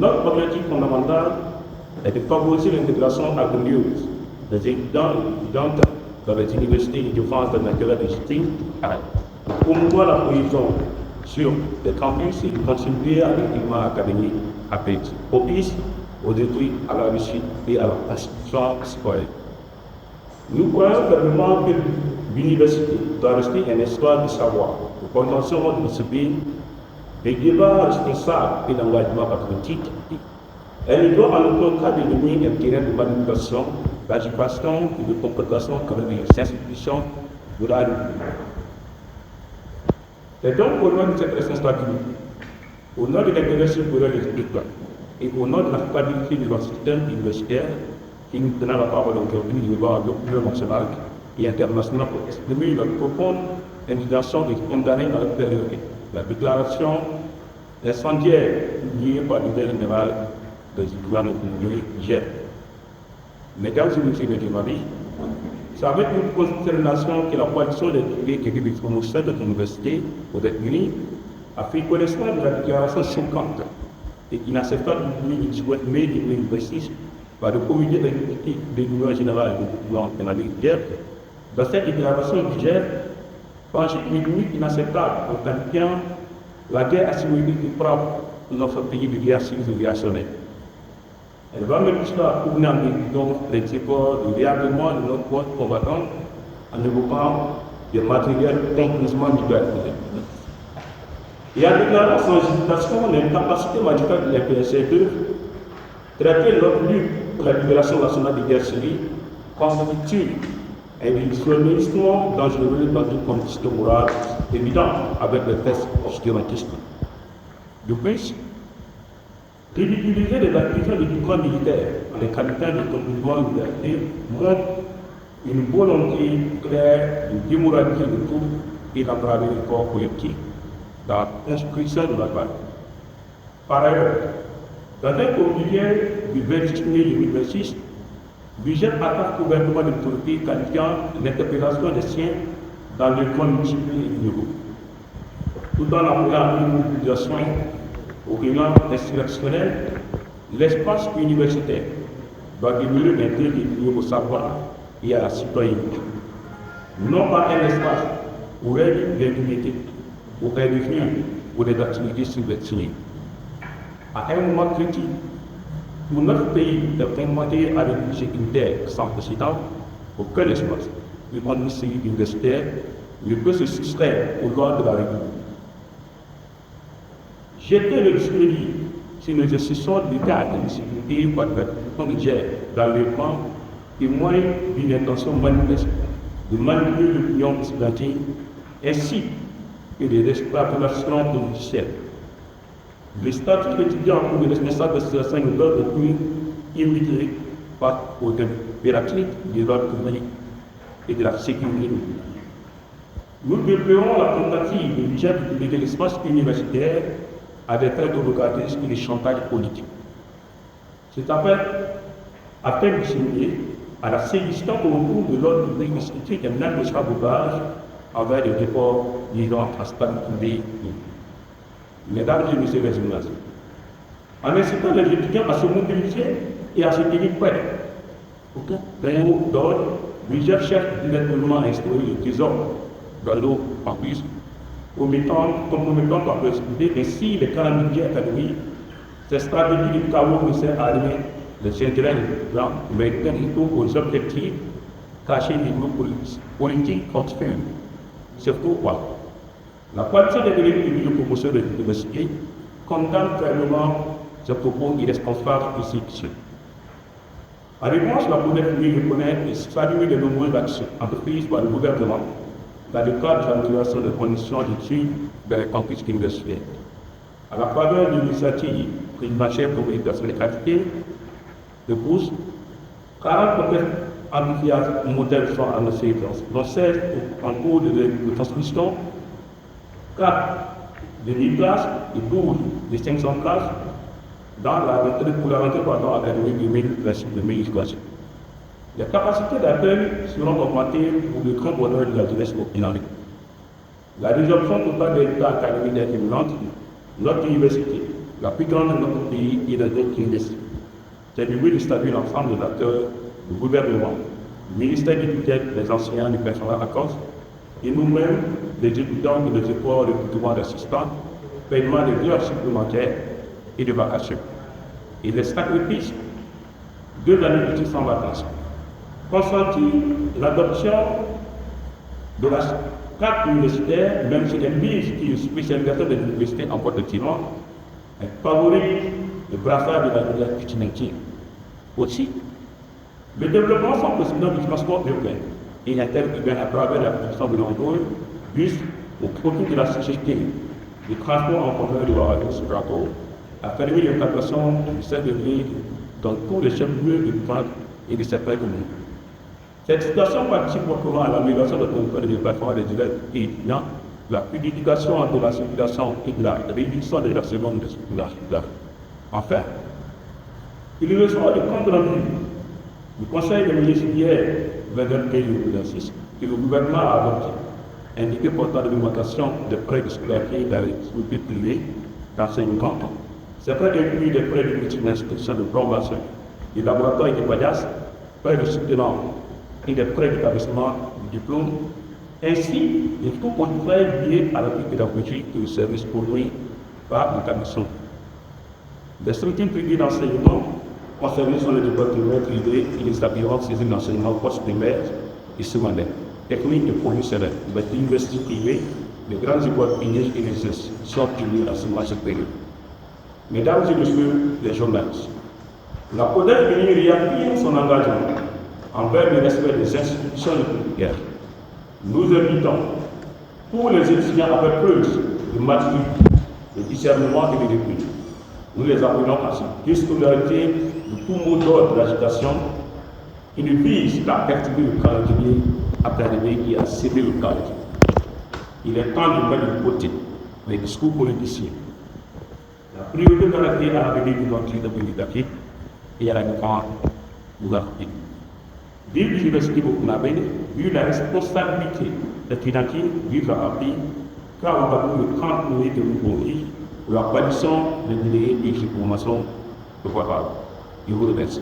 Notre objectif fondamental est de favoriser l'intégration harmonieuse des étudiants et étudiantes dans les universités de France de l'intérêt des districts, de promouvoir la cohésion sur les campus et de contribuer à l'équipement académique propice au détruit à la réussite et à la participation citoyenne. Nous croyons fermement que l'université doit rester un espace de savoir, de formation de discipline, de débat responsable et d'engagement patriotique. Elle ne doit en aucun cas devenir un terrain de manipulation, d'agitation et de compréhension comme les institutions de la République. C'est donc au nom de cette responsabilité, au nom de l'intérêt supérieur des étudiants et au nom de la stabilité de notre système universitaire que nous tenons la parole aujourd'hui devant l'opinion nationale et internationale pour exprimer notre profonde indignation de condamner dans notre période la déclaration incendiaire publiée par le directeur général des gouvernements hier. Mesdames et messieurs les députés, c'est avec une consternation que la coalition des privés qui vivent au sein de l'université aux États-Unis a fait connaissance de la déclaration choquante et inacceptable du 18 mai 2026 par le comité de l'Union générale de l'Union. Dans cette déclaration budgétaire, penche une limite inacceptable en qualifiant la guerre assimilée qui frappe notre pays de guerre civile réactionnaire. Elle va même jusqu'à condamner donc les efforts de réarmement de notre force combattante en évoquant des matériels conclusivement militaires. Et en déclarant son législation l'incapacité majeure de l'FPC2 traiter notre lutte pour la libération nationale des guerres civiles constitue un islamisme dangereux dans une condition morale évidente avec le test obscurantisme. De plus, ridiculiser les activités du pouvoir militaire en les qualifiant de contribuants liberté montre une volonté claire de démoraliser le tout et d'entraver le corps collectif dans l'inscription de la loi. Par ailleurs, dans un communiqué du 26 mai 2026, l'UGEP attaque le gouvernement de l'autorité qualifiant l'interpellation des siens dans le compte multiple et nouveau, tout en appelant une mobilisation au climat insurrectionnel. L'espace universitaire doit demeurer l'intérêt au savoir et à la citoyenneté, non pas un espace où règne l'impunité, où règne pour des activités subventionnées. À un moment critique, pour notre pays de confronter à une sécurité sans précédent, aucun espace de l'industrie universitaire ne peut se soustraire aux lois de la République. Jeter le discrédit sur l'exercice du cadre de sécurité par le Niger dans le camp témoigne d'une intention manifeste de manipuler l'opinion estudiantine ainsi que des exploitations politiciennes. Les statuts étudiants pour les responsables de situation ne doivent être immigrés par aux impératifs de l'ordre public et de la sécurité. Nous déplorons la tentative de l'UGEP de l'espace universitaire à des faits de localisme et de chantage politique. Cet appel de signer à la sélection au cours de l'ordre public institué un acte de sabotage envers les efforts visant à stabiliser. Mesdames et messieurs les journalistes, en incitant les étudiants à se mobiliser et à se tenir prêts, d'un mot d'ordre, l'UGEP cherche directement à instaurer le trésor dans nos campus, compromettant par possibilité ainsi les calendriers académiques. Cette stratégie du chaos ne sert à rien de s'intérêt des gens, mais aux objectifs cachés des groupes politiques continuent. C'est pourquoi la coalition des délégués du milieu promotion de l'université condamne fermement ce propos irresponsable et sélectif. En réponse, la première ligne reconnaît et salue les nombreuses actions entreprises par le gouvernement dans le cadre de l'amélioration des conditions d'études dans les campus universitaires. À la faveur de l'initiative présidentielle pour l'éducation des qualités de bourse, 40 enthousiastes modèles sont annoncés dans 16 en cours de transmission, 4 de 10 classes et 12 de 500 classes dans la rentrée pour la rentrée académique 2026. Les capacités d'accueil seront augmentées pour le grand bonheur de la jeunesse dynamique. La résorption totale des états académiques est imminente. Notre université La plus grande de notre pays est la dette qui reste. C'est du but de statuer l'ensemble des acteurs, le gouvernement, le ministère du tutelle, les enseignants du personnel à cause, et nous-mêmes, les étudiants de nos efforts de recrutement d'assistants, paiement de heures supplémentaires et de vacations. Et les sacrifices, 2 années d'études sans vacances, consentir l'adoption de la carte universitaire, même si elle vise une spécialisation de l'université en porte de Tinon, elle favorise le brassage de la université. Aussi, le développement sans possibilité du transport urbain et interurbain à travers la production de l'emploi, bus au profit de la société, le transport en commun de la région Strato, a permis l'implantation du service de ville dans tous les chefs-lieux de France et de certains communes. Cette situation participe fortement à l'amélioration de l'emploi des plateformes des élèves et étudiants, la fluidification entre la circulation et la réduction de la seconde de circulation. Enfin, il est ressort de compte rendu du Conseil des ministres hier, 21-26, que le gouvernement a adopté, indiqué portant de l'augmentation des prêts de scolarité dans les sociétés privées d'enseignement. Ces prêts incluent des prêts de multi-institutions de formation, des laboratoires et des paillages, prêts de soutenance et des prêts d'établissement du diplôme, ainsi les taux contrats liés à l'appui pédagogique et au service produit par l'établissement. Les structures privées d'enseignement concernées sont les départements privés et les établissements saisis d'enseignement post-primaire et secondaire, techniques et professionnels, les universités privées, les grandes écoles privées et les institutions privées d'enseignement supérieur. Mesdames et messieurs les journalistes, la CODEC réaffirme son engagement envers le respect des institutions républicaines. Nous invitons tous les étudiants avec preuve de maturité, de discernement et de déclin. Nous les appelons à cette désolidarité de tout mot d'ordre de l'agitation qui ne vise qu'à perturber le calendrier après l'arrivée qui a cédé le calendrier. Il est temps de mettre de côté les discours politiciens. La priorité de la vie à venir de notre leadership et à la grande gouvernement. Vu l'université burkinabé, vu la responsabilité des financiers, vu la appui, car on va plus de 30 minutes de nouveaux riz pour la coalition des délégués et de formation de Guadeloupe. Je vous remercie.